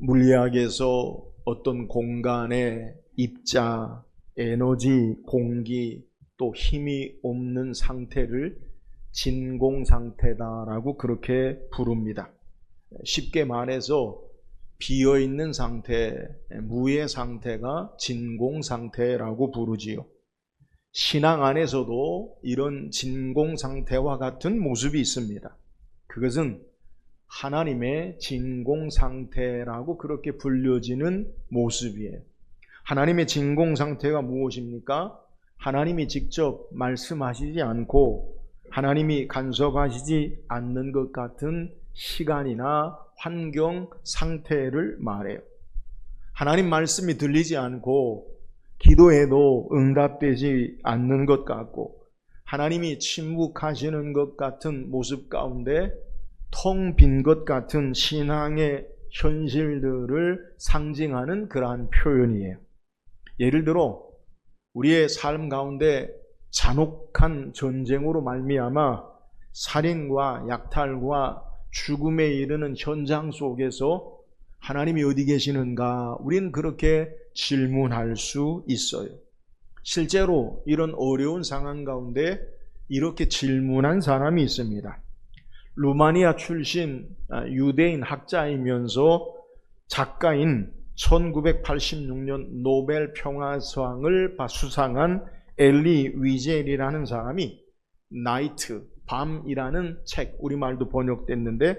물리학에서 어떤 공간에 입자, 에너지, 공기, 또 힘이 없는 상태를 진공 상태다라고 그렇게 부릅니다. 쉽게 말해서 비어있는 상태, 무의 상태가 진공 상태라고 부르지요. 신앙 안에서도 이런 진공 상태와 같은 모습이 있습니다. 그것은 하나님의 진공 상태라고 그렇게 불려지는 모습이에요. 하나님의 진공 상태가 무엇입니까? 하나님이 직접 말씀하시지 않고 하나님이 간섭하시지 않는 것 같은 시간이나 환경 상태를 말해요. 하나님 말씀이 들리지 않고 기도해도 응답되지 않는 것 같고 하나님이 침묵하시는 것 같은 모습 가운데 텅 빈 것 같은 신앙의 현실들을 상징하는 그러한 표현이에요. 예를 들어 우리의 삶 가운데 잔혹한 전쟁으로 말미암아 살인과 약탈과 죽음에 이르는 현장 속에서 하나님이 어디 계시는가? 우리는 그렇게 질문할 수 있어요. 실제로 이런 어려운 상황 가운데 이렇게 질문한 사람이 있습니다. 루마니아 출신 유대인 학자이면서 작가인 1986년 노벨 평화상을 수상한 엘리 위젤이라는 사람이 나이트, 밤이라는 책, 우리말도 번역됐는데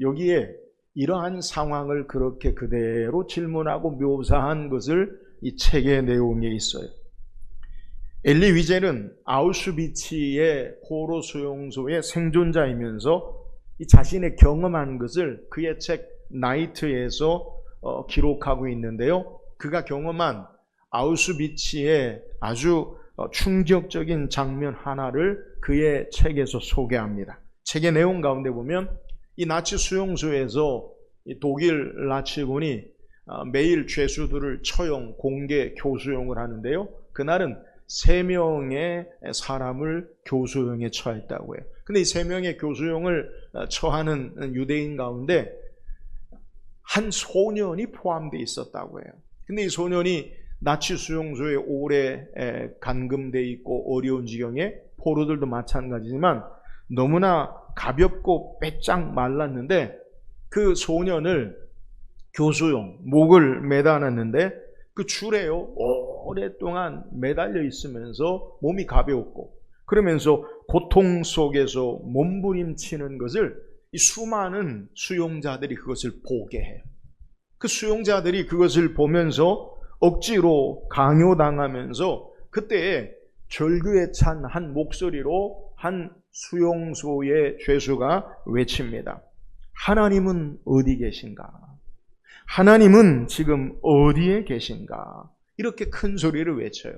여기에 이러한 상황을 그렇게 그대로 질문하고 묘사한 것을 이 책의 내용에 있어요. 엘리 위젤은 아우슈비츠의 포로 수용소의 생존자이면서 이 자신의 경험한 것을 그의 책 나이트에서 기록하고 있는데요. 그가 경험한 아우슈비츠의 아주 충격적인 장면 하나를 그의 책에서 소개합니다. 책의 내용 가운데 보면 이 나치 수용소에서 독일 나치군이 매일 죄수들을 처형, 공개, 교수형을 하는데요. 그날은 3명의 사람을 교수형에 처했다고 해요. 근데 이 3명의 교수형을 처하는 유대인 가운데 한 소년이 포함되어 있었다고 해요. 근데 이 소년이 나치 수용소에 오래 감금되어 있고 어려운 지경에 포로들도 마찬가지지만 너무나 가볍고 빼짝 말랐는데 그 소년을 교수용, 목을 매달았는데 그 줄에요 오랫동안 매달려 있으면서 몸이 가벼웠고 그러면서 고통 속에서 몸부림치는 것을 이 수많은 수용자들이 그것을 보게 해요. 그 수용자들이 그것을 보면서 억지로 강요당하면서 그때에 절규에 찬 한 목소리로 한 수용소의 죄수가 외칩니다. 하나님은 어디 계신가? 하나님은 지금 어디에 계신가? 이렇게 큰 소리를 외쳐요.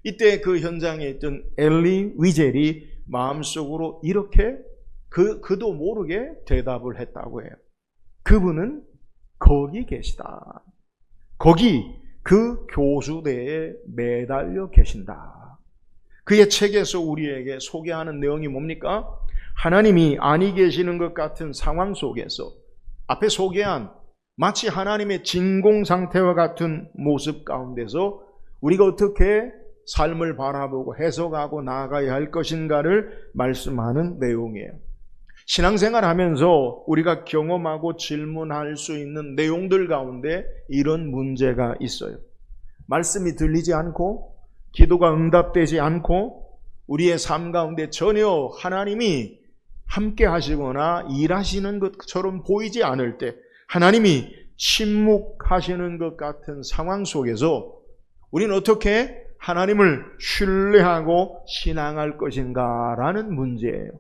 이때 그 현장에 있던 엘리 위젤이 마음속으로 이렇게 그도 모르게 대답을 했다고 해요. 그분은 거기 계시다. 거기 그 교수대에 매달려 계신다. 그의 책에서 우리에게 소개하는 내용이 뭡니까? 하나님이 아니 계시는 것 같은 상황 속에서 앞에 소개한 마치 하나님의 진공 상태와 같은 모습 가운데서 우리가 어떻게 삶을 바라보고 해석하고 나아가야 할 것인가를 말씀하는 내용이에요. 신앙생활 하면서 우리가 경험하고 질문할 수 있는 내용들 가운데 이런 문제가 있어요. 말씀이 들리지 않고 기도가 응답되지 않고 우리의 삶 가운데 전혀 하나님이 함께 하시거나 일하시는 것처럼 보이지 않을 때 하나님이 침묵하시는 것 같은 상황 속에서 우리는 어떻게 하나님을 신뢰하고 신앙할 것인가라는 문제예요.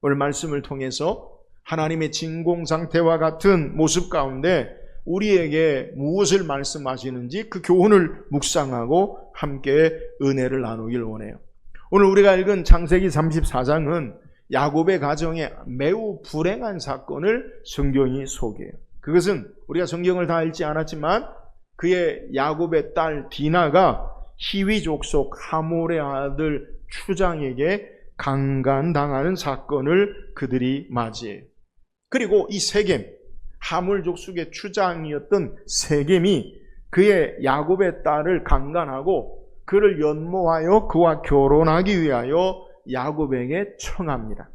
오늘 말씀을 통해서 하나님의 진공 상태와 같은 모습 가운데 우리에게 무엇을 말씀하시는지 그 교훈을 묵상하고 함께 은혜를 나누길 원해요. 오늘 우리가 읽은 창세기 34장은 야곱의 가정에 매우 불행한 사건을 성경이 소개해요. 그것은 우리가 성경을 다 읽지 않았지만 그의 야곱의 딸 디나가 히위 족속 하몰의 아들 추장에게 강간당하는 사건을 그들이 맞이해요. 그리고 이 세겜, 하물 족속의 추장이었던 세겜이 그의 야곱의 딸을 강간하고 그를 연모하여 그와 결혼하기 위하여 야곱에게 청합니다.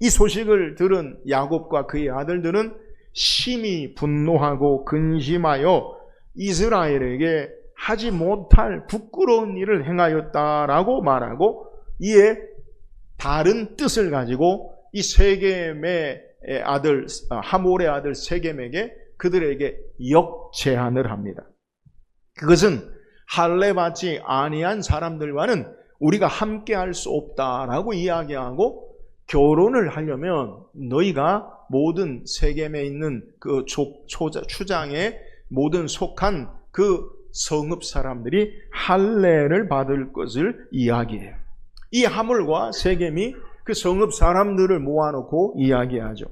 이 소식을 들은 야곱과 그의 아들들은 심히 분노하고 근심하여 이스라엘에게 하지 못할 부끄러운 일을 행하였다라고 말하고, 이에 다른 뜻을 가지고 이 세겜의 아들 하몰의 아들 세겜에게 그들에게 역제안을 합니다. 그것은 할례받지 아니한 사람들과는 우리가 함께 할 수 없다라고 이야기하고, 결혼을 하려면 너희가 모든 세겜에 있는 그 추장에 모든 속한 그 성읍 사람들이 할례를 받을 것을 이야기해요. 이 하몰과 세겜이 그 성읍 사람들을 모아놓고 이야기하죠.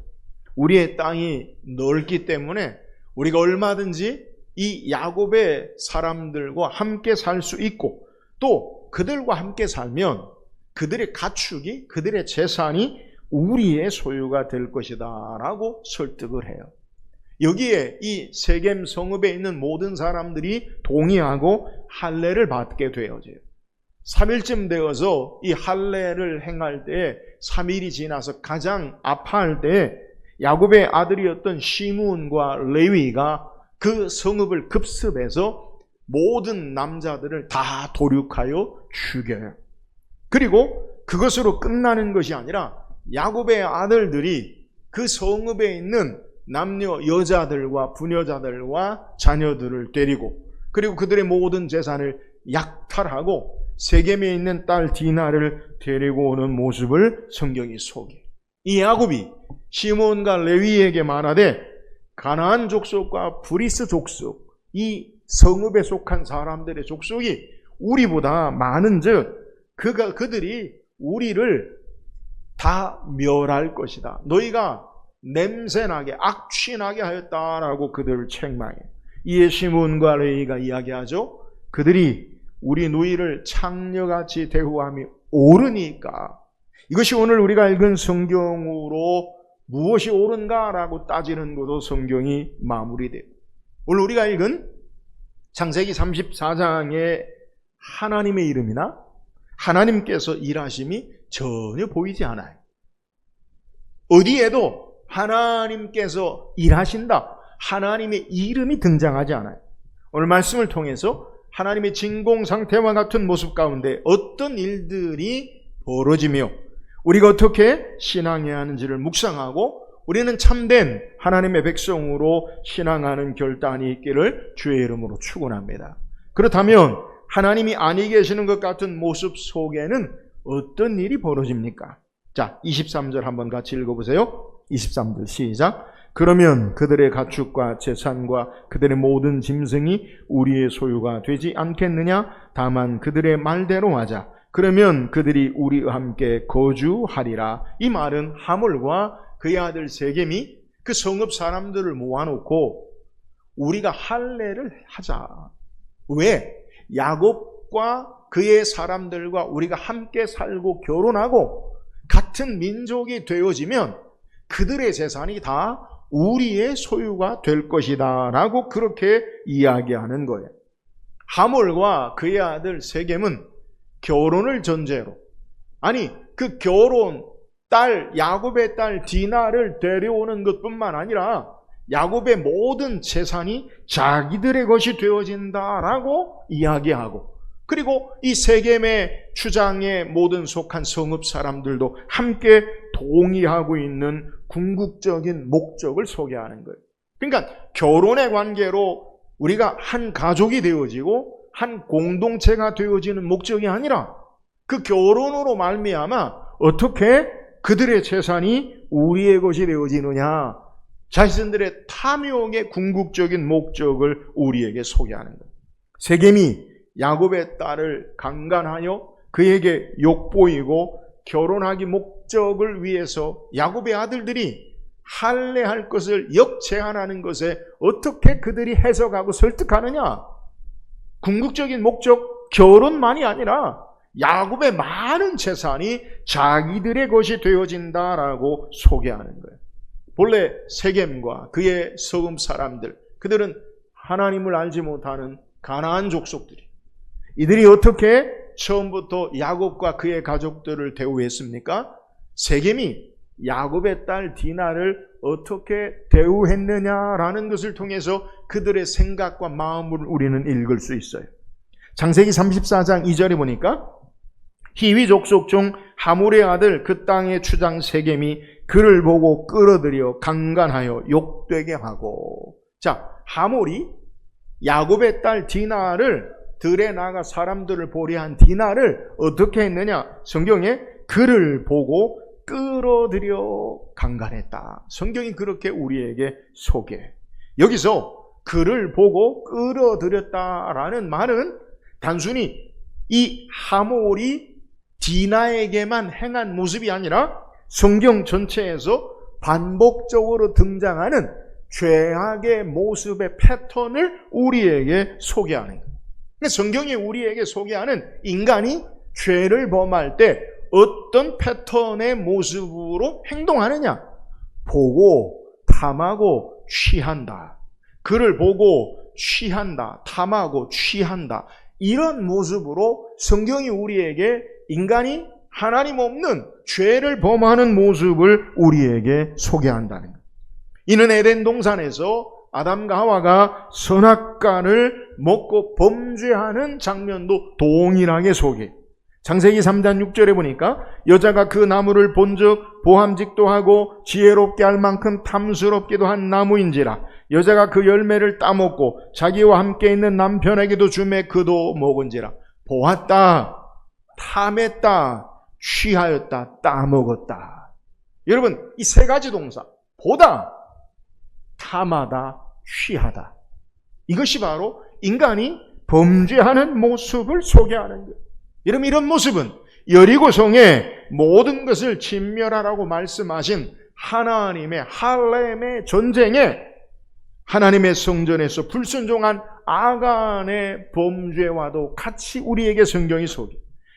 우리의 땅이 넓기 때문에 우리가 얼마든지 이 야곱의 사람들과 함께 살 수 있고, 또 그들과 함께 살면 그들의 가축이, 그들의 재산이 우리의 소유가 될 것이다 라고 설득을 해요. 여기에 이 세겜 성읍에 있는 모든 사람들이 동의하고 할례를 받게 되어져요. 3일쯤 되어서 이 할례를 행할 때 3일이 지나서 가장 아파할 때 야곱의 아들이었던 시므온과 레위가 그 성읍을 급습해서 모든 남자들을 다 도륙하여 죽여요. 그리고 그것으로 끝나는 것이 아니라 야곱의 아들들이 그 성읍에 있는 남녀 여자들과 부녀자들과 자녀들을 데리고, 그리고 그들의 모든 재산을 약탈하고 세겜에 있는 딸 디나를 데리고 오는 모습을 성경이 소개해요. 이 야곱이 시므온과 레위에게 말하되, 가나안 족속과 브리스 족속, 이 성읍에 속한 사람들의 족속이 우리보다 많은즉 그들이 우리를 다 멸할 것이다. 너희가 냄새나게 악취나게 하였다라고 그들을 책망해. 이에 시므온과 레위가 이야기하죠. 그들이 우리 누이를 창녀같이 대우함이 옳으니까. 이것이 오늘 우리가 읽은 성경으로 무엇이 옳은가라고 따지는 것도 성경이 마무리돼요. 오늘 우리가 읽은 창세기 34장의 하나님의 이름이나 하나님께서 일하심이 전혀 보이지 않아요. 어디에도 하나님께서 일하신다, 하나님의 이름이 등장하지 않아요. 오늘 말씀을 통해서 하나님의 진공 상태와 같은 모습 가운데 어떤 일들이 벌어지며 우리가 어떻게 신앙해야 하는지를 묵상하고, 우리는 참된 하나님의 백성으로 신앙하는 결단이 있기를 주의 이름으로 축원합니다. 그렇다면 하나님이 아니 계시는 것 같은 모습 속에는 어떤 일이 벌어집니까? 자, 23절 한번 같이 읽어보세요. 23절 시작. 그러면 그들의 가축과 재산과 그들의 모든 짐승이 우리의 소유가 되지 않겠느냐? 다만 그들의 말대로 하자. 그러면 그들이 우리와 함께 거주하리라. 이 말은 하몰과 그의 아들 세겜이 그 성읍 사람들을 모아놓고 우리가 할례를 하자. 왜? 야곱과 그의 사람들과 우리가 함께 살고 결혼하고 같은 민족이 되어지면 그들의 재산이 다 우리의 소유가 될 것이다 라고 그렇게 이야기하는 거예요. 하몰과 그의 아들 세겜은 결혼을 전제로, 아니 그 결혼 야곱의 딸 디나를 데려오는 것뿐만 아니라 야곱의 모든 재산이 자기들의 것이 되어진다라고 이야기하고, 그리고 이 세겜의 추장에 모든 속한 성읍 사람들도 함께 동의하고 있는 궁극적인 목적을 소개하는 거예요. 그러니까 결혼의 관계로 우리가 한 가족이 되어지고 한 공동체가 되어지는 목적이 아니라 그 결혼으로 말미암아 어떻게 그들의 재산이 우리의 것이 되어지느냐, 자신들의 탐욕의 궁극적인 목적을 우리에게 소개하는 거예요. 세겜이 야곱의 딸을 강간하여 그에게 욕보이고 결혼하기 목적을 위해서 야곱의 아들들이 할례할 것을 역제안하는 것에 어떻게 그들이 해석하고 설득하느냐? 궁극적인 목적, 결혼만이 아니라 야곱의 많은 재산이 자기들의 것이 되어진다라고 소개하는 거예요. 본래 세겜과 그의 서금 사람들, 그들은 하나님을 알지 못하는 가나안 족속들이, 이들이 어떻게 처음부터 야곱과 그의 가족들을 대우했습니까? 세겜이 야곱의 딸 디나를 어떻게 대우했느냐라는 것을 통해서 그들의 생각과 마음을 우리는 읽을 수 있어요. 창세기 34장 2절에 보니까 히위 족속 중 하물의 아들 그 땅의 주장 세겜이 그를 보고 끌어들여 강간하여 욕되게 하고. 자, 하물이 야곱의 딸 디나를, 들에 나가 사람들을 보려 한 디나를 어떻게 했느냐? 성경에 그를 보고 끌어들여 강간했다. 성경이 그렇게 우리에게 소개해. 여기서 그를 보고 끌어들였다라는 말은 단순히 이 하몰이 디나에게만 행한 모습이 아니라 성경 전체에서 반복적으로 등장하는 죄악의 모습의 패턴을 우리에게 소개하는 거예요. 성경이 우리에게 소개하는 인간이 죄를 범할 때 어떤 패턴의 모습으로 행동하느냐? 보고 탐하고 취한다. 그를 보고 취한다. 탐하고 취한다. 이런 모습으로 성경이 우리에게 인간이 하나님 없는 죄를 범하는 모습을 우리에게 소개한다는 거예요. 이는 에덴 동산에서 아담과 하와가 선악과를 먹고 범죄하는 장면도 동일하게 소개해요. 창세기 3장 6절에 보니까 여자가 그 나무를 본즉 보함직도 하고 지혜롭게 할 만큼 탐스럽기도 한 나무인지라 여자가 그 열매를 따먹고 자기와 함께 있는 남편에게도 주매 그도 먹은지라. 보았다, 탐했다, 취하였다, 따먹었다. 여러분, 이 세 가지 동사, 보다, 탐하다, 취하다, 이것이 바로 인간이 범죄하는 모습을 소개하는 거예요. 여러분, 이런 모습은 여리고성의 모든 것을 진멸하라고 말씀하신 하나님의 할렘의 전쟁에 하나님의 성전에서 불순종한 아간의 범죄와도 같이 우리에게 성경이 소개.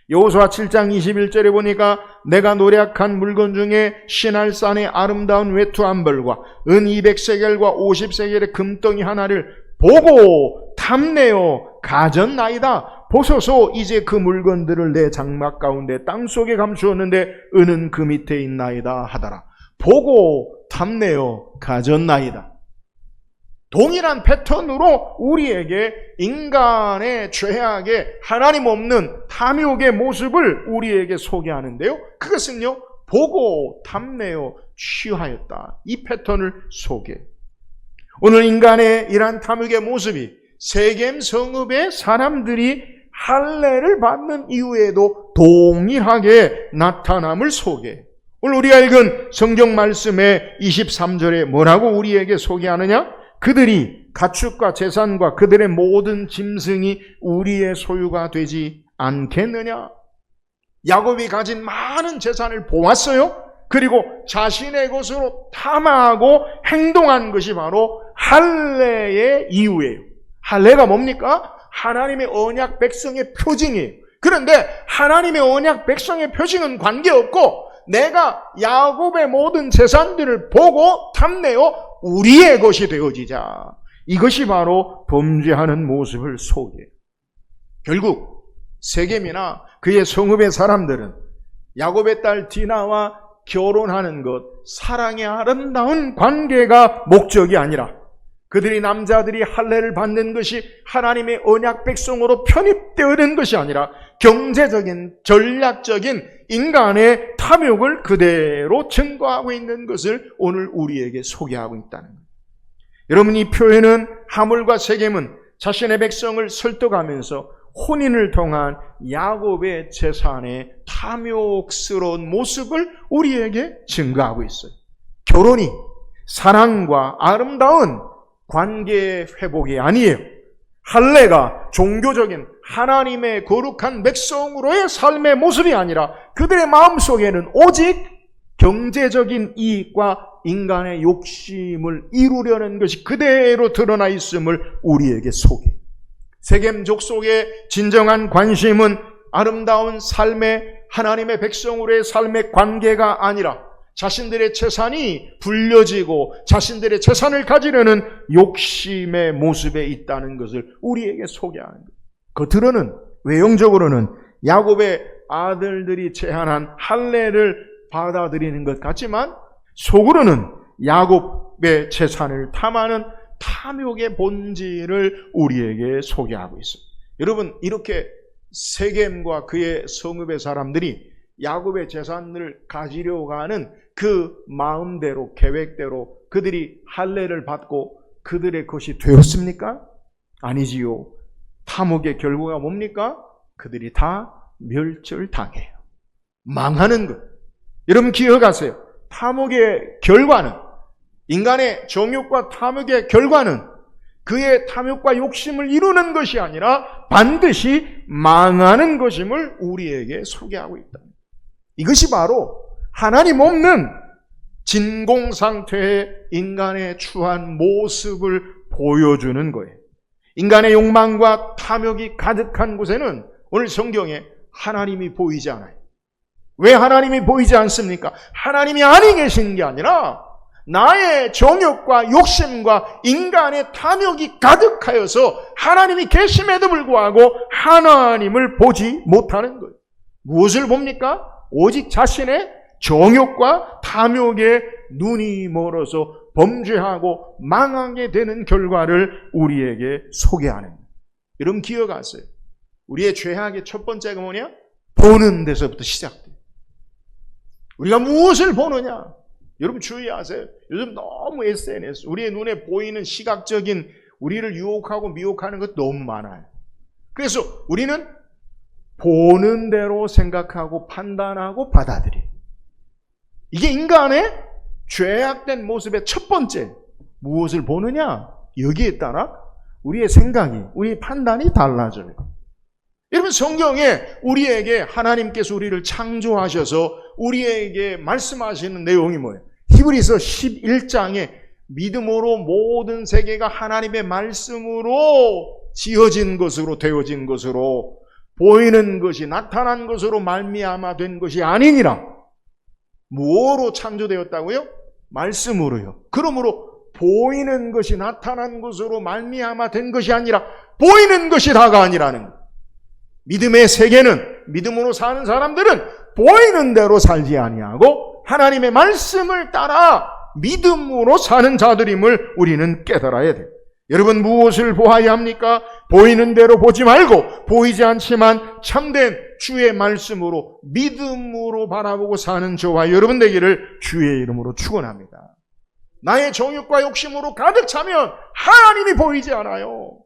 여호수아 7장 21절에 보니까 내가 노략한 물건 중에 시날산의 아름다운 외투 한 벌과 은 200세겔과 50세겔의 금덩이 하나를 보고 탐내어 가졌나이다. 보소서 이제 그 물건들을 내 장막 가운데 땅속에 감추었는데 은은 그 밑에 있나이다 하더라. 보고 탐내어 가졌나이다. 동일한 패턴으로 우리에게 인간의 죄악의 하나님 없는 탐욕의 모습을 우리에게 소개하는데요. 그것은요, 보고 탐내어 취하였다. 이 패턴을 소개해. 오늘 인간의 이러한 탐욕의 모습이 세겜 성읍의 사람들이 할례를 받는 이후에도 동일하게 나타남을 소개해. 오늘 우리가 읽은 성경 말씀의 23절에 뭐라고 우리에게 소개하느냐? 그들이 가축과 재산과 그들의 모든 짐승이 우리의 소유가 되지 않겠느냐? 야곱이 가진 많은 재산을 보았어요. 그리고 자신의 것으로 탐하고 행동한 것이 바로 할례의 이유예요. 할례가 뭡니까? 하나님의 언약 백성의 표징이에요. 그런데 하나님의 언약 백성의 표징은 관계없고 내가 야곱의 모든 재산들을 보고 탐내어 우리의 것이 되어지자. 이것이 바로 범죄하는 모습을 소개해요. 결국 세겜이나 그의 성읍의 사람들은 야곱의 딸 디나와 결혼하는 것, 사랑의 아름다운 관계가 목적이 아니라 그들이 남자들이 할례를 받는 것이 하나님의 언약 백성으로 편입되어진 것이 아니라 경제적인, 전략적인 인간의 탐욕을 그대로 증거하고 있는 것을 오늘 우리에게 소개하고 있다는 거예요. 여러분, 이 표현은 하물과 세겜은 자신의 백성을 설득하면서 혼인을 통한 야곱의 재산의 탐욕스러운 모습을 우리에게 증거하고 있어요. 결혼이 사랑과 아름다운 관계 회복이 아니에요. 할례가 종교적인 하나님의 거룩한 백성으로의 삶의 모습이 아니라 그들의 마음속에는 오직 경제적인 이익과 인간의 욕심을 이루려는 것이 그대로 드러나 있음을 우리에게 소개해요. 세겜 족속의 진정한 관심은 아름다운 삶의 하나님의 백성으로의 삶의 관계가 아니라 자신들의 재산이 불려지고 자신들의 재산을 가지려는 욕심의 모습에 있다는 것을 우리에게 소개하는 거예요. 겉으로는, 외형적으로는 야곱의 아들들이 제안한 할례를 받아들이는 것 같지만 속으로는 야곱의 재산을 탐하는 탐욕의 본질을 우리에게 소개하고 있어요. 여러분, 이렇게 세겜과 그의 성읍의 사람들이 야곱의 재산을 가지려고 하는 그 마음대로, 계획대로 그들이 할례를 받고 그들의 것이 되었습니까? 아니지요. 탐욕의 결과가 뭡니까? 그들이 다 멸절당해요. 망하는 것. 여러분 기억하세요. 탐욕의 결과는, 인간의 정욕과 탐욕의 결과는 그의 탐욕과 욕심을 이루는 것이 아니라 반드시 망하는 것임을 우리에게 소개하고 있다. 이것이 바로 하나님 없는 진공상태의 인간의 추한 모습을 보여주는 거예요. 인간의 욕망과 탐욕이 가득한 곳에는 오늘 성경에 하나님이 보이지 않아요. 왜 하나님이 보이지 않습니까? 하나님이 아니 계신 게 아니라 나의 정욕과 욕심과 인간의 탐욕이 가득하여서 하나님이 계심에도 불구하고 하나님을 보지 못하는 거예요. 무엇을 봅니까? 오직 자신의 정욕과 탐욕에 눈이 멀어서 범죄하고 망하게 되는 결과를 우리에게 소개하는 거예요. 여러분 기억하세요. 우리의 죄악의 첫 번째가 뭐냐? 보는 데서부터 시작돼요. 우리가 무엇을 보느냐? 여러분 주의하세요. 요즘 너무 SNS, 우리의 눈에 보이는 시각적인 우리를 유혹하고 미혹하는 것 너무 많아요. 그래서 우리는 보는 대로 생각하고 판단하고 받아들여요. 이게 인간의 죄악된 모습의 첫 번째. 무엇을 보느냐? 여기에 따라 우리의 생각이, 우리의 판단이 달라져요. 여러분 성경에 우리에게 하나님께서 우리를 창조하셔서 우리에게 말씀하시는 내용이 뭐예요? 히브리서 11장에 믿음으로 모든 세계가 하나님의 말씀으로 지어진 것으로 되어진 것으로 보이는 것이 나타난 것으로 말미암아 된 것이 아니니라. 무엇으로 창조되었다고요? 말씀으로요. 그러므로 보이는 것이 나타난 것으로 말미암아 된 것이 아니라 보이는 것이 다가 아니라는 거예요. 믿음의 세계는, 믿음으로 사는 사람들은 보이는 대로 살지 아니하고 하나님의 말씀을 따라 믿음으로 사는 자들임을 우리는 깨달아야 돼요. 여러분 무엇을 보아야 합니까? 보이는 대로 보지 말고 보이지 않지만 참된 주의 말씀으로 믿음으로 바라보고 사는 저와 여러분 되기를 주의 이름으로 축원합니다. 나의 정욕과 욕심으로 가득 차면 하나님이 보이지 않아요.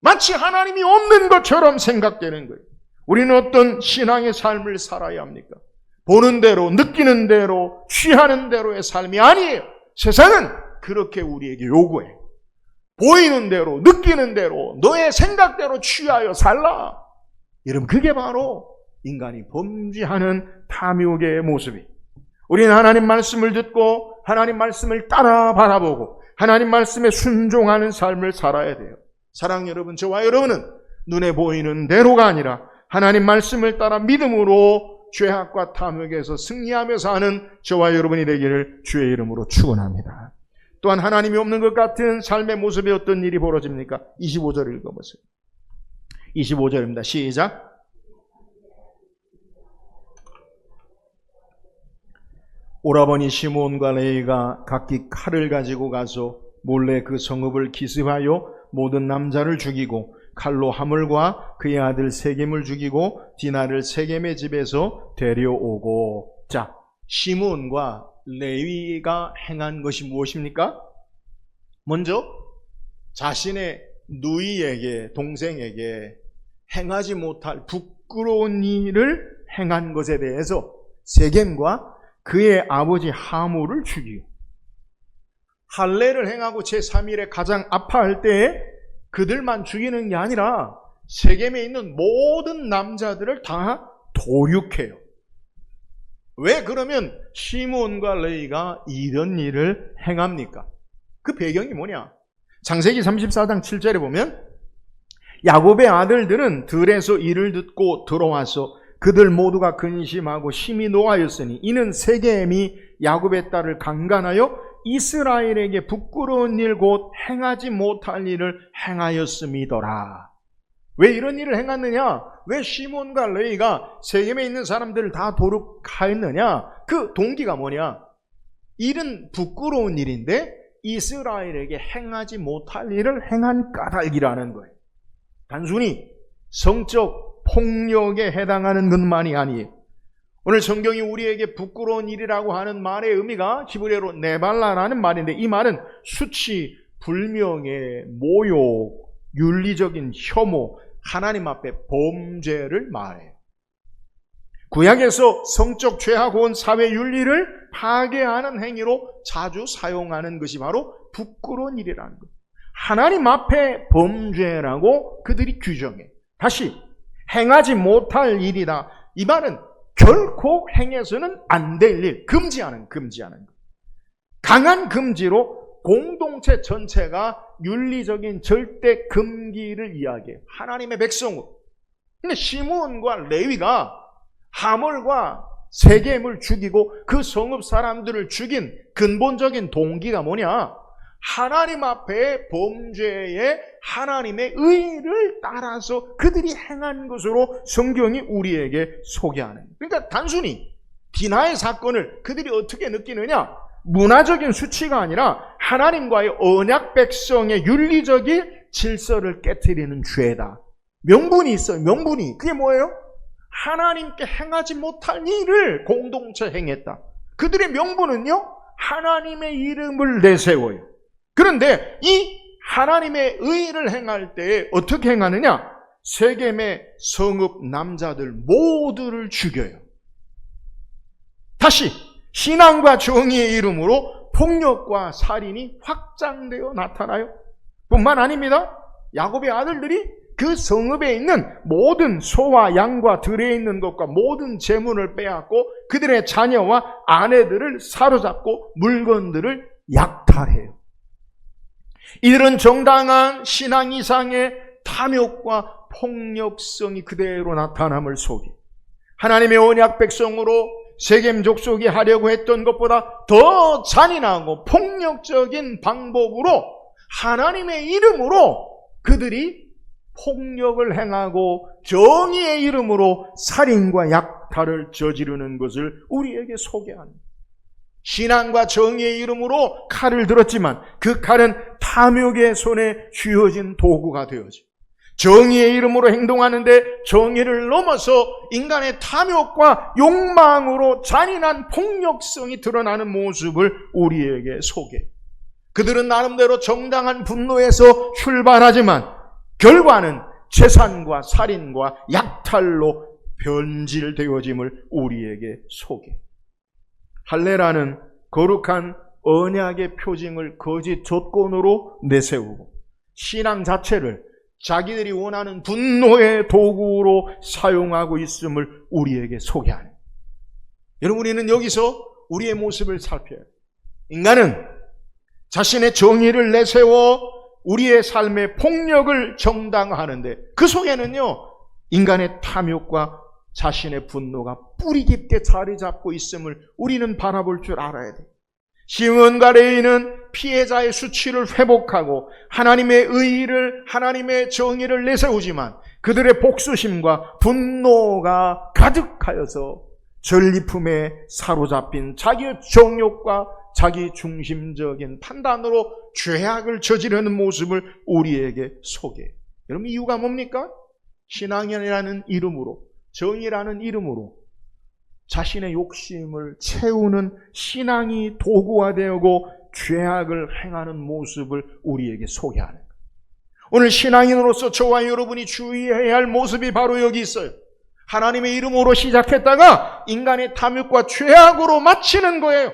마치 하나님이 없는 것처럼 생각되는 거예요. 우리는 어떤 신앙의 삶을 살아야 합니까? 보는 대로, 느끼는 대로, 취하는 대로의 삶이 아니에요. 세상은 그렇게 우리에게 요구해. 보이는 대로, 느끼는 대로, 너의 생각대로 취하여 살라. 여러분 그게 바로 인간이 범죄하는 탐욕의 모습이에요. 우리는 하나님 말씀을 듣고 하나님 말씀을 따라 바라보고 하나님 말씀에 순종하는 삶을 살아야 돼요. 사랑하는 여러분, 저와 여러분은 눈에 보이는 대로가 아니라 하나님 말씀을 따라 믿음으로 죄악과 탐욕에서 승리하며 사는 저와 여러분이 되기를 주의 이름으로 축원합니다. 또한 하나님이 없는 것 같은 삶의 모습에 어떤 일이 벌어집니까? 25절 읽어보세요. 25절입니다. 시작. 오라버니 시므온과 레위가 각기 칼을 가지고 가서 몰래 그 성읍을 기습하여 모든 남자를 죽이고 칼로 하물과 그의 아들 세겜을 죽이고 디나를 세겜의 집에서 데려오고. 자, 시므온과 레위가 행한 것이 무엇입니까? 먼저 자신의 누이에게, 동생에게 행하지 못할 부끄러운 일을 행한 것에 대해서 세겜과 그의 아버지 하물을 죽이고, 할례를 행하고 제3일에 가장 아파할 때에 그들만 죽이는 게 아니라 세겜에 있는 모든 남자들을 다 도륙해요. 왜 그러면 시므온과 레위가 이런 일을 행합니까? 그 배경이 뭐냐? 창세기 34장 7절에 보면 야곱의 아들들은 들에서 이를 듣고 들어와서 그들 모두가 근심하고 심히 노하였으니 이는 세겜이 야곱의 딸을 강간하여 이스라엘에게 부끄러운 일 곧 행하지 못할 일을 행하였음이더라. 왜 이런 일을 행했느냐? 왜 시몬과 레위가 세겜에 있는 사람들을 다 도륙하였느냐? 그 동기가 뭐냐? 일은 부끄러운 일인데 이스라엘에게 행하지 못할 일을 행한 까닭이라는 거예요. 단순히 성적 폭력에 해당하는 것만이 아니에요. 오늘 성경이 우리에게 부끄러운 일이라고 하는 말의 의미가 히브리어로 네발라라는 말인데, 이 말은 수치, 불명예, 모욕, 윤리적인 혐오, 하나님 앞에 범죄를 말해요. 구약에서 성적 죄하고 온 사회 윤리를 파괴하는 행위로 자주 사용하는 것이 바로 부끄러운 일이라는 것. 하나님 앞에 범죄라고 그들이 규정해. 다시 행하지 못할 일이다. 이 말은 결코 행해서는 안 될 일, 금지하는 것. 강한 금지로 공동체 전체가 윤리적인 절대 금기를 이야기해요. 하나님의 백성으로. 근데 시므온과 레위가 하몰과 세겜을 죽이고 그 성읍 사람들을 죽인 근본적인 동기가 뭐냐? 하나님 앞에 범죄에 하나님의 의를 따라서 그들이 행한 것으로 성경이 우리에게 소개하는. 그러니까 단순히 디나의 사건을 그들이 어떻게 느끼느냐? 문화적인 수치가 아니라 하나님과의 언약 백성의 윤리적인 질서를 깨트리는 죄다. 명분이 있어요. 명분이. 그게 뭐예요? 하나님께 행하지 못할 일을 공동체 행했다. 그들의 명분은요, 하나님의 이름을 내세워요. 그런데 이 하나님의 의를 행할 때 어떻게 행하느냐? 세겜의 성읍 남자들 모두를 죽여요. 다시 신앙과 정의의 이름으로 폭력과 살인이 확장되어 나타나요. 뿐만 아닙니다. 야곱의 아들들이 그 성읍에 있는 모든 소와 양과 들에 있는 것과 모든 재물을 빼앗고 그들의 자녀와 아내들을 사로잡고 물건들을 약탈해요. 이들은 정당한 신앙 이상의 탐욕과 폭력성이 그대로 나타남을 속이 하나님의 언약 백성으로 세겜 족속이 하려고 했던 것보다 더 잔인하고 폭력적인 방법으로 하나님의 이름으로 그들이 폭력을 행하고 정의의 이름으로 살인과 약탈을 저지르는 것을 우리에게 소개합니다. 신앙과 정의의 이름으로 칼을 들었지만 그 칼은 탐욕의 손에 쥐어진 도구가 되어져. 정의의 이름으로 행동하는데 정의를 넘어서 인간의 탐욕과 욕망으로 잔인한 폭력성이 드러나는 모습을 우리에게 소개해. 그들은 나름대로 정당한 분노에서 출발하지만 결과는 재산과 살인과 약탈로 변질되어짐을 우리에게 소개해. 할례라는 거룩한 언약의 표징을 거짓 조건으로 내세우고 신앙 자체를 자기들이 원하는 분노의 도구로 사용하고 있음을 우리에게 소개하는. 여러분, 우리는 여기서 우리의 모습을 살펴요. 인간은 자신의 정의를 내세워 우리의 삶의 폭력을 정당화하는데 그 속에는요, 인간의 탐욕과 자신의 분노가 뿌리 깊게 자리 잡고 있음을 우리는 바라볼 줄 알아야 돼요. 시므온과 레위는 피해자의 수치를 회복하고 하나님의 의의를, 하나님의 정의를 내세우지만 그들의 복수심과 분노가 가득하여서 전리품에 사로잡힌 자기의 정욕과 자기 중심적인 판단으로 죄악을 저지르는 모습을 우리에게 소개해요. 여러분, 이유가 뭡니까? 신앙이라는 이름으로, 정의라는 이름으로 자신의 욕심을 채우는 신앙이 도구화되고 죄악을 행하는 모습을 우리에게 소개하는 거예요. 오늘 신앙인으로서 저와 여러분이 주의해야 할 모습이 바로 여기 있어요. 하나님의 이름으로 시작했다가 인간의 탐욕과 죄악으로 마치는 거예요.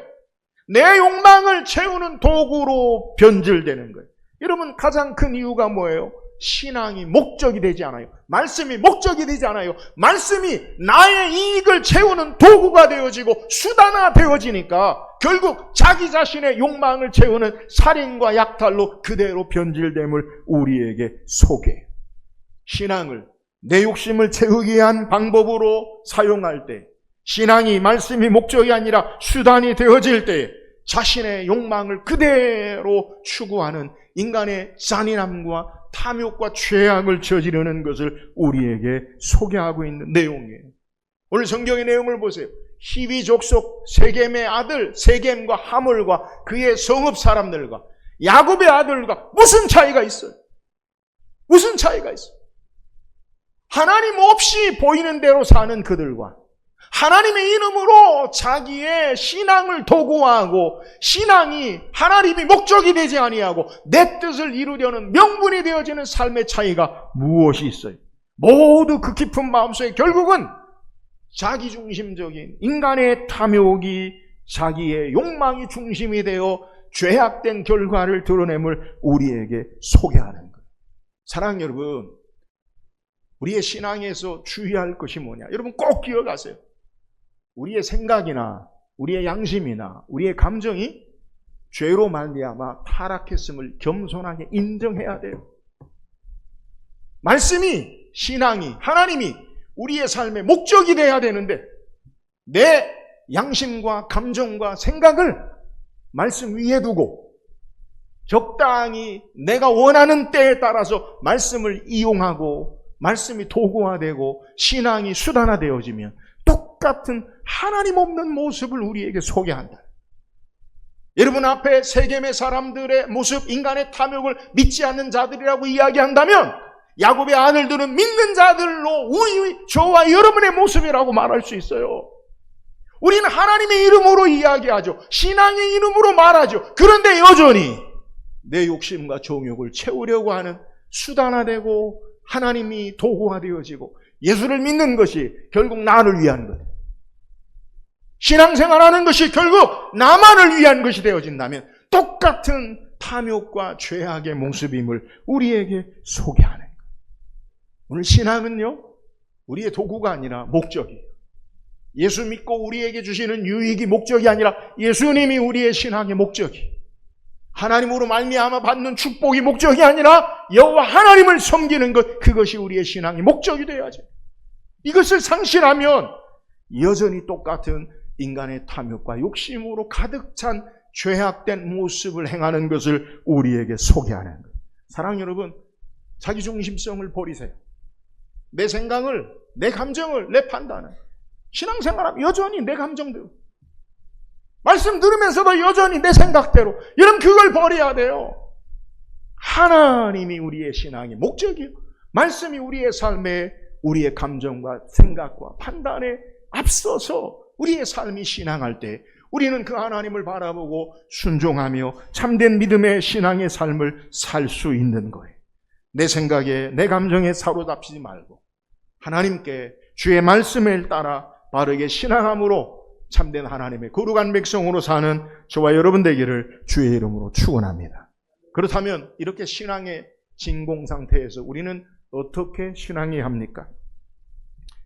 내 욕망을 채우는 도구로 변질되는 거예요. 여러분, 가장 큰 이유가 뭐예요? 신앙이 목적이 되지 않아요. 말씀이 목적이 되지 않아요. 말씀이 나의 이익을 채우는 도구가 되어지고 수단화 되어지니까 결국 자기 자신의 욕망을 채우는 살인과 약탈로 그대로 변질됨을 우리에게 소개해요. 신앙을 내 욕심을 채우기 위한 방법으로 사용할 때 신앙이 말씀이 목적이 아니라 수단이 되어질 때에 자신의 욕망을 그대로 추구하는 인간의 잔인함과 탐욕과 죄악을 저지르는 것을 우리에게 소개하고 있는 내용이에요. 오늘 성경의 내용을 보세요. 히위 족속 세겜의 아들 세겜과 하몰과 그의 성읍 사람들과 야곱의 아들과 무슨 차이가 있어요? 무슨 차이가 있어요? 하나님 없이 보이는 대로 사는 그들과 하나님의 이름으로 자기의 신앙을 도구화하고 신앙이 하나님이 목적이 되지 아니하고 내 뜻을 이루려는 명분이 되어지는 삶의 차이가 무엇이 있어요? 모두 그 깊은 마음속에 결국은 자기중심적인 인간의 탐욕이 자기의 욕망이 중심이 되어 죄악된 결과를 드러냄을 우리에게 소개하는 거예요. 사랑하는 여러분, 우리의 신앙에서 주의할 것이 뭐냐? 여러분 꼭 기억하세요. 우리의 생각이나 우리의 양심이나 우리의 감정이 죄로 말미암아 타락했음을 겸손하게 인정해야 돼요. 말씀이, 신앙이, 하나님이 우리의 삶의 목적이 돼야 되는데 내 양심과 감정과 생각을 말씀 위에 두고 적당히 내가 원하는 때에 따라서 말씀을 이용하고 말씀이 도구화되고 신앙이 수단화되어지면 똑같은 하나님 없는 모습을 우리에게 소개한다. 여러분 앞에 세겜의 사람들의 모습, 인간의 탐욕을 믿지 않는 자들이라고 이야기한다면 야곱의 아들들은 믿는 자들로 저와 여러분의 모습이라고 말할 수 있어요. 우리는 하나님의 이름으로 이야기하죠. 신앙의 이름으로 말하죠. 그런데 여전히 내 욕심과 정욕을 채우려고 하는 수단화되고 하나님이 도구화되어지고 예수를 믿는 것이 결국 나를 위한 것, 신앙생활하는 것이 결국 나만을 위한 것이 되어진다면 똑같은 탐욕과 죄악의 모습임을 우리에게 소개하는 거예요. 오늘 신앙은요, 우리의 도구가 아니라 목적이에요. 예수 믿고 우리에게 주시는 유익이 목적이 아니라 예수님이 우리의 신앙의 목적이에요. 하나님으로 말미암아 받는 축복이 목적이 아니라 여호와 하나님을 섬기는 것, 그것이 우리의 신앙의 목적이 되어야죠. 이것을 상실하면 여전히 똑같은 인간의 탐욕과 욕심으로 가득 찬 죄악된 모습을 행하는 것을 우리에게 소개하는 거예요. 사랑하는 여러분, 자기중심성을 버리세요. 내 생각을, 내 감정을, 내 판단을, 신앙생활하면 여전히 내 감정대로, 말씀 들으면서도 여전히 내 생각대로, 여러분 그걸 버려야 돼요. 하나님이 우리의 신앙의 목적이에요. 말씀이 우리의 삶에 우리의 감정과 생각과 판단에 앞서서 우리의 삶이 신앙할 때 우리는 그 하나님을 바라보고 순종하며 참된 믿음의 신앙의 삶을 살 수 있는 거예요. 내 생각에, 내 감정에 사로잡히지 말고 하나님께 주의 말씀을 따라 바르게 신앙함으로 참된 하나님의 거룩한 백성으로 사는 저와 여러분 되기를 주의 이름으로 축원합니다. 그렇다면 이렇게 신앙의 진공 상태에서 우리는 어떻게 신앙해야 합니까?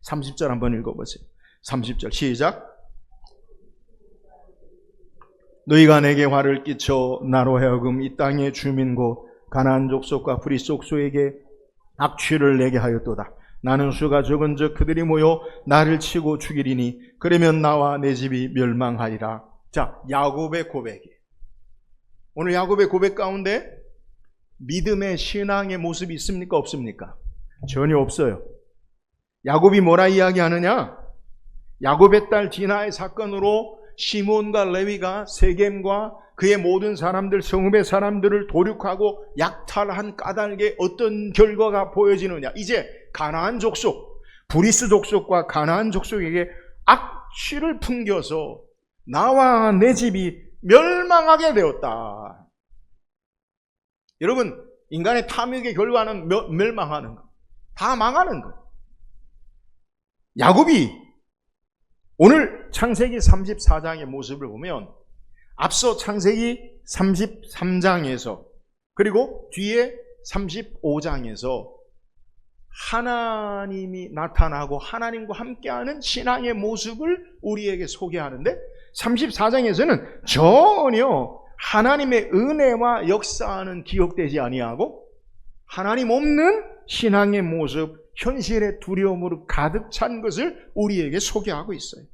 30절 한번 읽어보세요. 30절 시작. 너희가 내게 화를 끼쳐 나로 하여금 이 땅의 주민 곧 가나안 족속과 브리 족속에게 악취를 내게 하였도다. 나는 수가 적은즉 그들이 모여 나를 치고 죽이리니 그러면 나와 내 집이 멸망하리라. 자, 야곱의 고백이에요. 오늘 야곱의 고백 가운데 믿음의 신앙의 모습이 있습니까? 없습니까? 전혀 없어요. 야곱이 뭐라 이야기하느냐? 야곱의 딸 디나의 사건으로 시몬과 레위가 세겜과 그의 모든 사람들, 성읍의 사람들을 도륙하고 약탈한 까닭에 어떤 결과가 보여지느냐? 이제 가나안 족속, 브리스 족속과 가나안 족속에게 악취를 풍겨서 나와 내 집이 멸망하게 되었다. 여러분, 인간의 탐욕의 결과는 멸망하는 거, 다 망하는 거. 야곱이 오늘 창세기 34장의 모습을 보면 앞서 창세기 33장에서 그리고 뒤에 35장에서 하나님이 나타나고 하나님과 함께하는 신앙의 모습을 우리에게 소개하는데 34장에서는 전혀 하나님의 은혜와 역사는 기억되지 아니하고 하나님 없는 신앙의 모습, 현실의 두려움으로 가득 찬 것을 우리에게 소개하고 있어요.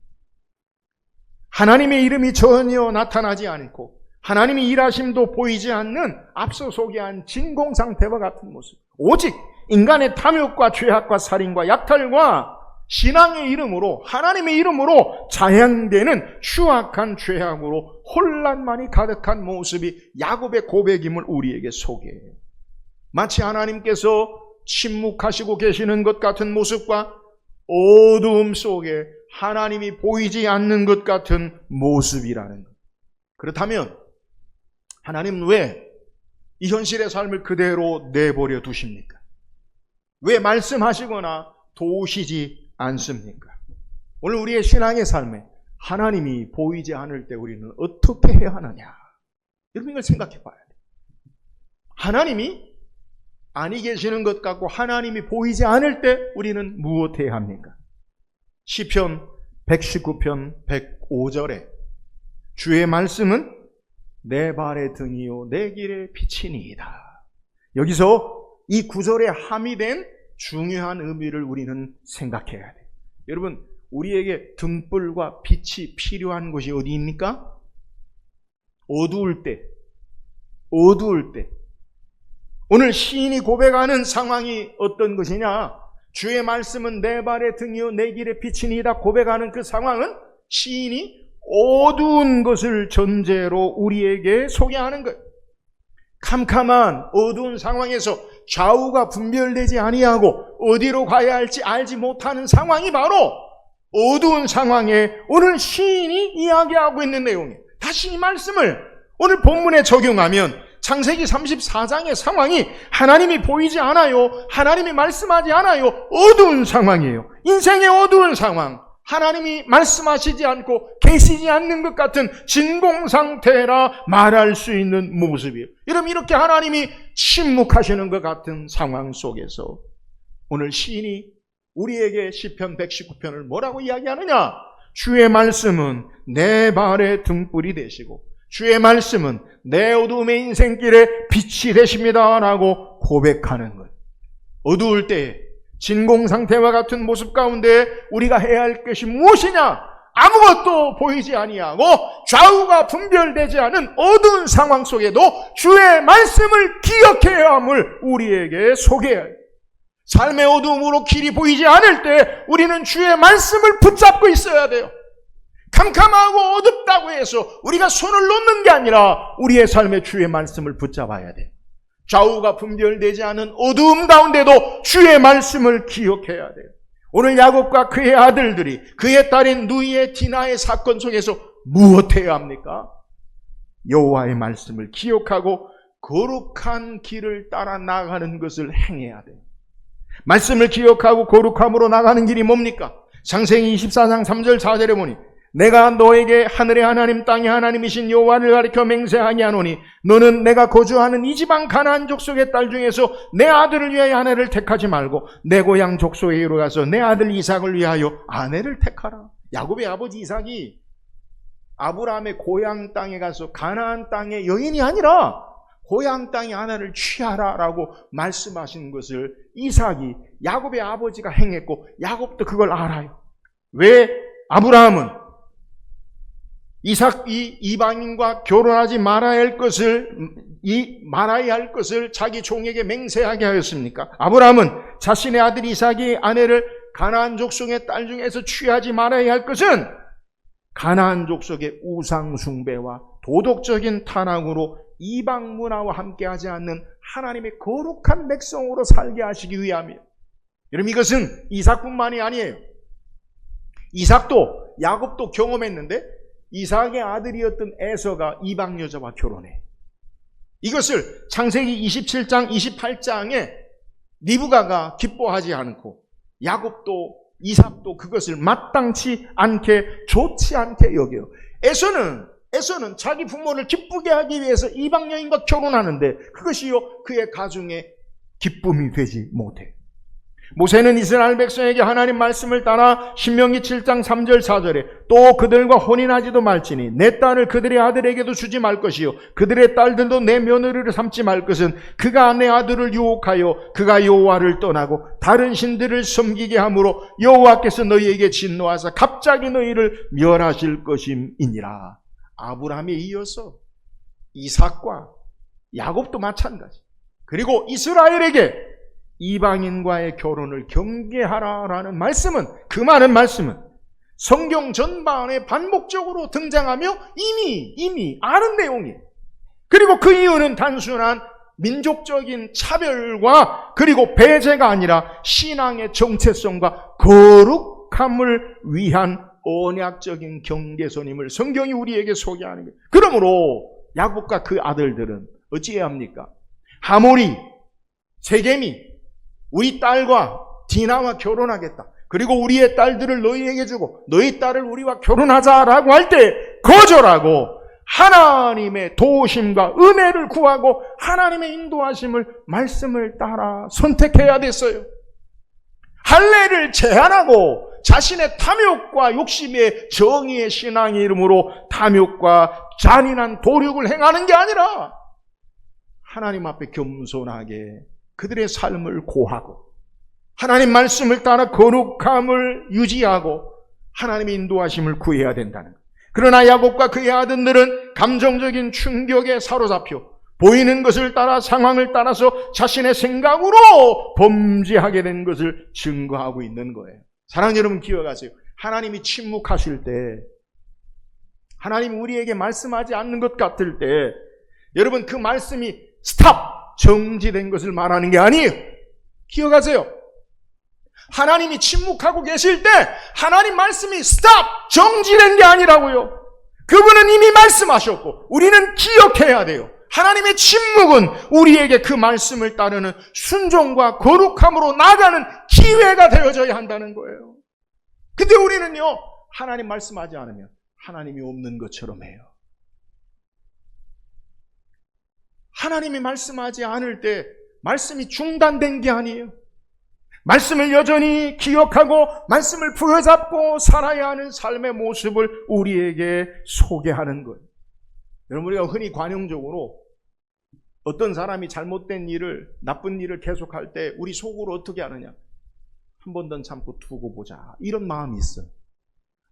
하나님의 이름이 전혀 나타나지 않고 하나님의 일하심도 보이지 않는 앞서 소개한 진공상태와 같은 모습, 오직 인간의 탐욕과 죄악과 살인과 약탈과 신앙의 이름으로, 하나님의 이름으로 자행되는 추악한 죄악으로 혼란만이 가득한 모습이 야곱의 고백임을 우리에게 소개해요. 마치 하나님께서 침묵하시고 계시는 것 같은 모습과 어두움 속에 하나님이 보이지 않는 것 같은 모습이라는 것. 그렇다면 하나님은 왜 이 현실의 삶을 그대로 내버려 두십니까? 왜 말씀하시거나 도우시지 않습니까? 오늘 우리의 신앙의 삶에 하나님이 보이지 않을 때 우리는 어떻게 해야 하느냐? 이런 걸 생각해 봐야 돼요. 하나님이 아니 계시는 것 같고 하나님이 보이지 않을 때 우리는 무엇해야 합니까? 시편 119편 105절에 주의 말씀은 내 발의 등이요 내 길의 빛이니이다. 여기서 이 구절에 함의된 중요한 의미를 우리는 생각해야 돼요. 여러분, 우리에게 등불과 빛이 필요한 곳이 어디입니까? 어두울 때. 오늘 시인이 고백하는 상황이 어떤 것이냐? 주의 말씀은 내 발의 등이요 내 길의 빛이니이다 고백하는 그 상황은 시인이 어두운 것을 전제로 우리에게 소개하는 것. 캄캄한 어두운 상황에서 좌우가 분별되지 아니하고 어디로 가야 할지 알지 못하는 상황이 바로 어두운 상황에 오늘 시인이 이야기하고 있는 내용이에요. 다시 이 말씀을 오늘 본문에 적용하면 창세기 34장의 상황이 하나님이 보이지 않아요. 하나님이 말씀하지 않아요. 어두운 상황이에요. 인생의 어두운 상황. 하나님이 말씀하시지 않고 계시지 않는 것 같은 진공상태라 말할 수 있는 모습이에요. 여러분, 이렇게 하나님이 침묵하시는 것 같은 상황 속에서 오늘 시인이 우리에게 시편 119편을 뭐라고 이야기하느냐? 주의 말씀은 내 발의 등불이 되시고 주의 말씀은 내 어두움의 인생길에 빛이 되십니다 라고 고백하는 것. 어두울 때에 진공상태와 같은 모습 가운데 우리가 해야 할 것이 무엇이냐? 아무것도 보이지 아니하고 좌우가 분별되지 않은 어두운 상황 속에도 주의 말씀을 기억해야 함을 우리에게 소개해야 해요. 삶의 어두움으로 길이 보이지 않을 때 우리는 주의 말씀을 붙잡고 있어야 돼요. 캄캄하고 어둡다고 해서 우리가 손을 놓는 게 아니라 우리의 삶에 주의 말씀을 붙잡아야 돼요. 좌우가 분별되지 않은 어두움 가운데도 주의 말씀을 기억해야 돼요. 오늘 야곱과 그의 아들들이 그의 딸인 누이의 디나의 사건 속에서 무엇해야 합니까? 여호와의 말씀을 기억하고 거룩한 길을 따라 나가는 것을 행해야 돼요. 말씀을 기억하고 거룩함으로 나가는 길이 뭡니까? 창세기 24장 3절 4절에 보니 내가 너에게 하늘의 하나님 땅의 하나님이신 여호와를 가리켜 맹세하게 하노니 너는 내가 거주하는 이 지방 가나안 족속의 딸 중에서 내 아들을 위하여 아내를 택하지 말고 내 고향 족속에로 가서 내 아들 이삭을 위하여 아내를 택하라. 야곱의 아버지 이삭이 아브라함의 고향 땅에 가서 가나안 땅의 여인이 아니라 고향 땅의 하나를 취하라라고 말씀하신 것을 이삭이 야곱의 아버지가 행했고 야곱도 그걸 알아요. 왜 아브라함은 이삭이 이방인과 결혼하지 말아야 할 것을 자기 종에게 맹세하게 하였습니까? 아브라함은 자신의 아들 이삭이 아내를 가나안 족속의 딸 중에서 취하지 말아야 할 것은 가나안 족속의 우상 숭배와 도덕적인 탄압으로 이방 문화와 함께하지 않는 하나님의 거룩한 백성으로 살게 하시기 위함이에요. 여러분, 이것은 이삭뿐만이 아니에요. 이삭도 야곱도 경험했는데 이삭의 아들이었던 에서가 이방 여자와 결혼해. 이것을 창세기 27장 28장에 리브가가 기뻐하지 않고 야곱도 이삭도 그것을 마땅치 않게 좋지 않게 여겨요. 에서는 자기 부모를 기쁘게 하기 위해서 이방 여인과 결혼하는데 그것이요 그의 가정에 기쁨이 되지 못해. 모세는 이스라엘 백성에게 하나님 말씀을 따라 신명기 7장 3절 4절에 또 그들과 혼인하지도 말지니 내 딸을 그들의 아들에게도 주지 말 것이요 그들의 딸들도 내 며느리를 삼지 말 것은 그가 내 아들을 유혹하여 그가 여호와를 떠나고 다른 신들을 섬기게 함으로 여호와께서 너희에게 진노하사 갑자기 너희를 멸하실 것임이니라. 아브라함에 이어서 이삭과 야곱도 마찬가지. 그리고 이스라엘에게 이방인과의 결혼을 경계하라라는 말씀은, 그 많은 말씀은 성경 전반에 반복적으로 등장하며 이미 아는 내용이에요. 그리고 그 이유는 단순한 민족적인 차별과 그리고 배제가 아니라 신앙의 정체성과 거룩함을 위한 언약적인 경계선임을 성경이 우리에게 소개하는 거예요. 그러므로 야곱과 그 아들들은 어찌해야 합니까? 하모리, 세겜이 우리 딸과 디나와 결혼하겠다. 그리고 우리의 딸들을 너희에게 주고 너희 딸을 우리와 결혼하자라고 할 때 거절하고 하나님의 도우심과 은혜를 구하고 하나님의 인도하심을 말씀을 따라 선택해야 됐어요. 할례를 제한하고 자신의 탐욕과 욕심의 정의의 신앙의 이름으로 탐욕과 잔인한 도륙을 행하는 게 아니라 하나님 앞에 겸손하게 그들의 삶을 고하고 하나님 말씀을 따라 거룩함을 유지하고 하나님의 인도하심을 구해야 된다는 것. 그러나 야곱과 그의 아들들은 감정적인 충격에 사로잡혀 보이는 것을 따라 상황을 따라서 자신의 생각으로 범죄하게 된 것을 증거하고 있는 거예요. 사랑하는 여러분 기억하세요. 하나님이 침묵하실 때, 하나님 우리에게 말씀하지 않는 것 같을 때 여러분 그 말씀이 스탑! 정지된 것을 말하는 게 아니에요. 기억하세요. 하나님이 침묵하고 계실 때 하나님 말씀이 스탑! 정지된 게 아니라고요. 그분은 이미 말씀하셨고 우리는 기억해야 돼요. 하나님의 침묵은 우리에게 그 말씀을 따르는 순종과 거룩함으로 나가는 기회가 되어져야 한다는 거예요. 근데 우리는요, 하나님 말씀하지 않으면 하나님이 없는 것처럼 해요. 하나님이 말씀하지 않을 때 말씀이 중단된 게 아니에요. 말씀을 여전히 기억하고 말씀을 부여잡고 살아야 하는 삶의 모습을 우리에게 소개하는 거예요. 여러분, 우리가 흔히 관용적으로 어떤 사람이 잘못된 일을, 나쁜 일을 계속할 때 우리 속으로 어떻게 하느냐? 한 번 더 참고 두고 보자. 이런 마음이 있어요.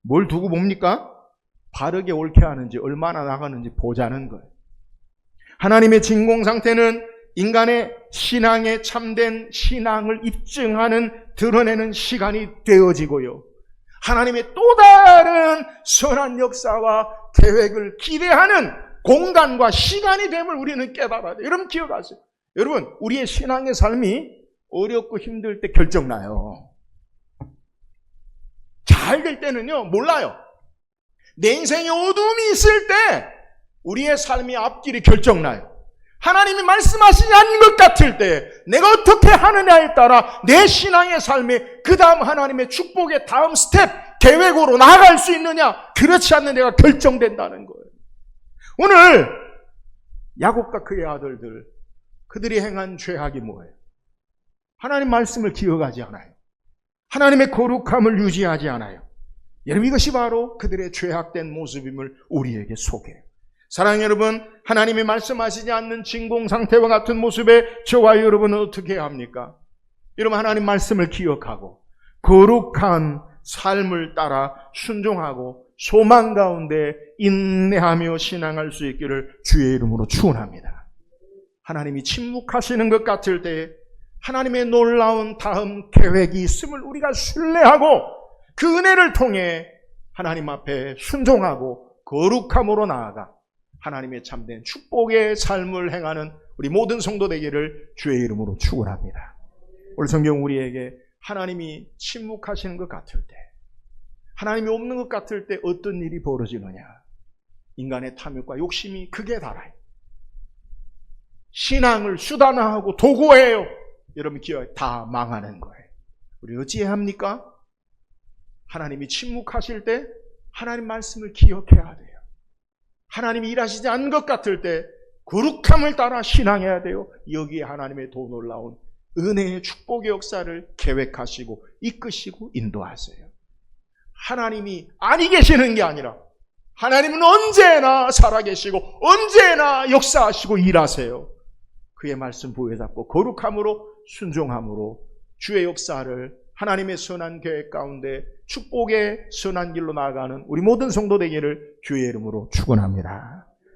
뭘 두고 봅니까? 바르게 옳게 하는지 얼마나 나가는지 보자는 거예요. 하나님의 진공 상태는 인간의 신앙에 참된 신앙을 입증하는, 드러내는 시간이 되어지고요. 하나님의 또 다른 선한 역사와 계획을 기대하는 공간과 시간이 됨을 우리는 깨달아야 돼요. 여러분 기억하세요. 여러분, 우리의 신앙의 삶이 어렵고 힘들 때 결정나요. 잘 될 때는요, 몰라요. 내 인생에 어둠이 있을 때 우리의 삶의 앞길이 결정나요. 하나님이 말씀하시지 않는 것 같을 때 내가 어떻게 하느냐에 따라 내 신앙의 삶에 그 다음 하나님의 축복의 다음 스텝, 계획으로 나아갈 수 있느냐, 그렇지 않는 내가 결정된다는 거예요. 오늘 야곱과 그의 아들들, 그들이 행한 죄악이 뭐예요? 하나님 말씀을 기억하지 않아요. 하나님의 거룩함을 유지하지 않아요. 여러분, 이것이 바로 그들의 죄악된 모습임을 우리에게 소개해요. 사랑하는 여러분, 하나님이 말씀하시지 않는 진공 상태와 같은 모습에 저와 여러분은 어떻게 해야 합니까? 여러분, 하나님 말씀을 기억하고 거룩한 삶을 따라 순종하고 소망 가운데 인내하며 신앙할 수 있기를 주의 이름으로 축원합니다. 하나님이 침묵하시는 것 같을 때 하나님의 놀라운 다음 계획이 있음을 우리가 신뢰하고 그 은혜를 통해 하나님 앞에 순종하고 거룩함으로 나아가 하나님의 참된 축복의 삶을 행하는 우리 모든 성도 되기를 주의 이름으로 축원합니다. 오늘 성경 우리에게 하나님이 침묵하시는 것 같을 때, 하나님이 없는 것 같을 때 어떤 일이 벌어지느냐? 인간의 탐욕과 욕심이 극에 달아요. 신앙을 수단화하고 도구해요. 여러분 기억해, 다 망하는 거예요. 우리 어찌해야 합니까? 하나님이 침묵하실 때 하나님 말씀을 기억해야 돼요. 하나님이 일하시지 않는 것 같을 때 거룩함을 따라 신앙해야 돼요. 여기에 하나님의 더 놀라운 은혜의 축복의 역사를 계획하시고 이끄시고 인도하세요. 하나님이 아니 계시는 게 아니라 하나님은 언제나 살아계시고 언제나 역사하시고 일하세요. 그의 말씀 부여잡고 거룩함으로 순종함으로 주의 역사를 하나님의 선한 계획 가운데 축복의 선한 길로 나아가는 우리 모든 성도 되기를 주의 이름으로 축원합니다.